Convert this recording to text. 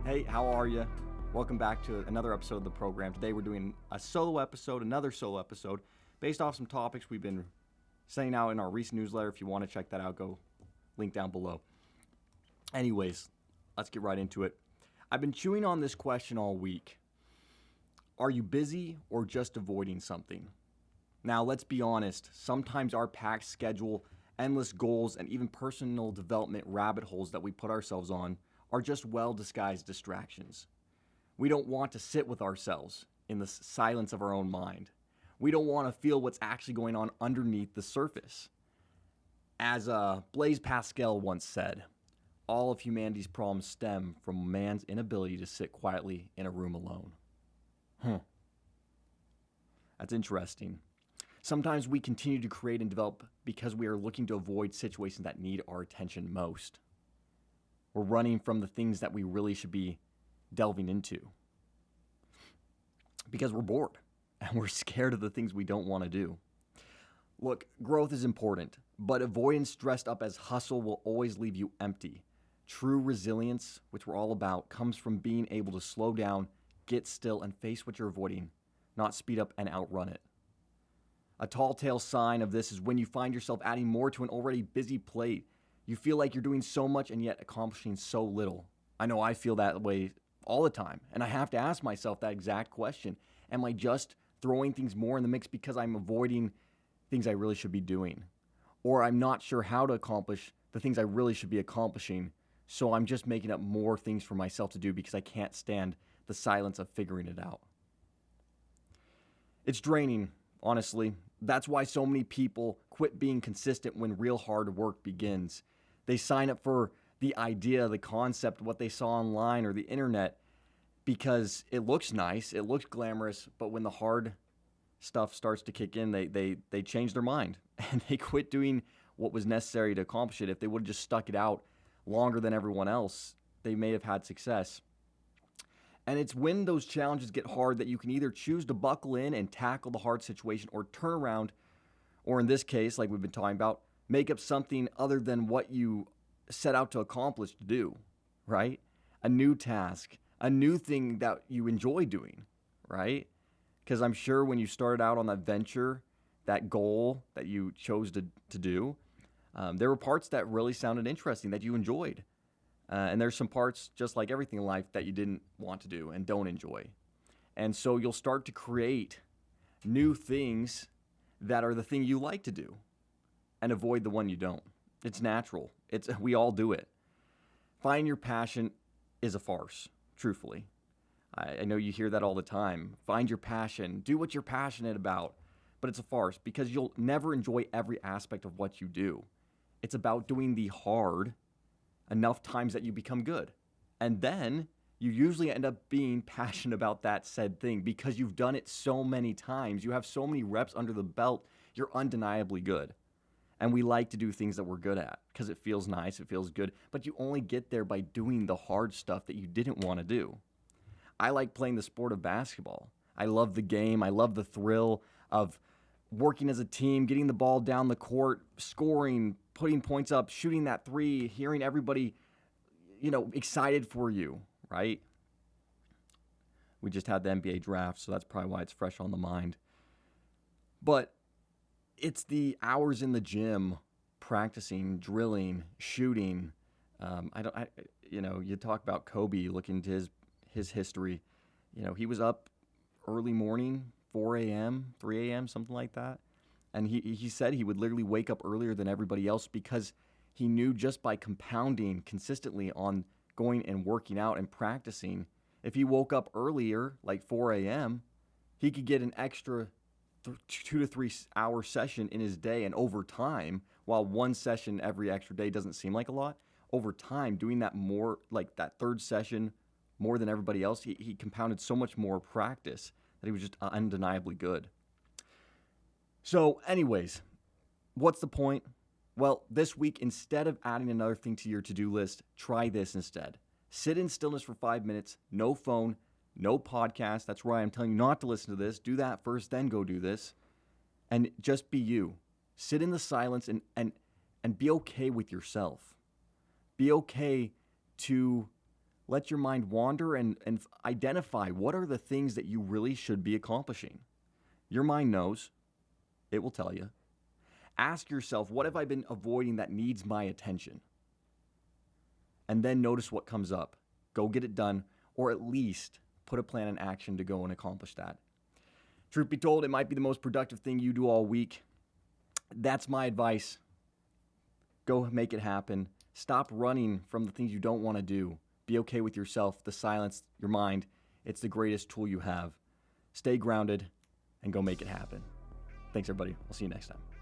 Hey, how are you? Welcome back to another episode of the program. Today we're doing another solo episode, based off some topics we've been sending out in our recent newsletter. If you want to check that out, go link down below. Anyways, let's get right into it. I've been chewing on this question all week. Are you busy or just avoiding something? Now, let's be honest. Sometimes our packed schedule, endless goals, and even personal development rabbit holes that we put ourselves on are just well-disguised distractions. We don't want to sit with ourselves in the silence of our own mind. We don't want to feel what's actually going on underneath the surface. As Blaise Pascal once said, all of humanity's problems stem from man's inability to sit quietly in a room alone. That's interesting. Sometimes we continue to create and develop because we are looking to avoid situations that need our attention most. We're running from the things that we really should be delving into because we're bored and we're scared of the things we don't want to do. Look, growth is important, but avoidance dressed up as hustle will always leave you empty. True resilience, which we're all about, comes from being able to slow down, get still, and face what you're avoiding, not speed up and outrun it. A tall tale sign of this is when you find yourself adding more to an already busy plate. You feel like you're doing so much and yet accomplishing so little. I know I feel that way all the time, and I have to ask myself that exact question. Am I just throwing things more in the mix because I'm avoiding things I really should be doing? Or I'm not sure how to accomplish the things I really should be accomplishing, so I'm just making up more things for myself to do because I can't stand the silence of figuring it out. It's draining, honestly. That's why so many people quit being consistent when real hard work begins. They sign up for the idea, the concept, what they saw online or the internet because it looks nice, it looks glamorous, but when the hard stuff starts to kick in, they change their mind and they quit doing what was necessary to accomplish it. If they would have just stuck it out longer than everyone else, they may have had success. And it's when those challenges get hard that you can either choose to buckle in and tackle the hard situation or turn around, or in this case, like we've been talking about, make up something other than what you set out to accomplish to do, right? A new task, a new thing that you enjoy doing, right? Because I'm sure when you started out on that venture, that goal that you chose to do, there were parts that really sounded interesting that you enjoyed. And there's some parts, just like everything in life, that you didn't want to do and don't enjoy. And so you'll start to create new things that are the thing you like to do and avoid the one you don't. It's natural. We all do it. Find your passion is a farce, truthfully. I know you hear that all the time. Find your passion. Do what you're passionate about. But it's a farce because you'll never enjoy every aspect of what you do. It's about doing the hard enough times that you become good. And then you usually end up being passionate about that said thing because you've done it so many times. You have so many reps under the belt, you're undeniably good. And we like to do things that we're good at because it feels nice, it feels good, but you only get there by doing the hard stuff that you didn't want to do. I like playing the sport of basketball. I love the game. I love the thrill of working as a team, getting the ball down the court, scoring, putting points up, shooting that three, hearing everybody, excited for you, right? We just had the NBA draft, so that's probably why it's fresh on the mind. But it's the hours in the gym, practicing, drilling, shooting. You talk about Kobe, look into his history. He was up early morning, 4 a.m., 3 a.m., something like that. And he said he would literally wake up earlier than everybody else because he knew just by compounding consistently on going and working out and practicing, if he woke up earlier, like 4 a.m., he could get an extra 2 to 3 hour session in his day. And over time, while one session every extra day doesn't seem like a lot, over time, doing that more, like that third session more than everybody else, he compounded so much more practice that he was just undeniably good. So anyways, what's the point? Well, this week, instead of adding another thing to your to-do list, try this instead. Sit in stillness for 5 minutes, no phone, no podcast. That's right, I'm telling you not to listen to this. Do that first, then go do this. And just be you. Sit in the silence and be okay with yourself. Be okay to Let your mind wander and identify what are the things that you really should be accomplishing. Your mind knows. It will tell you. Ask yourself, what have I been avoiding that needs my attention? And then notice what comes up. Go get it done, or at least put a plan in action to go and accomplish that. Truth be told, it might be the most productive thing you do all week. That's my advice. Go make it happen. Stop running from the things you don't want to do. Be okay with yourself, the silence, your mind. It's the greatest tool you have. Stay grounded and go make it happen. Thanks, everybody. We'll see you next time.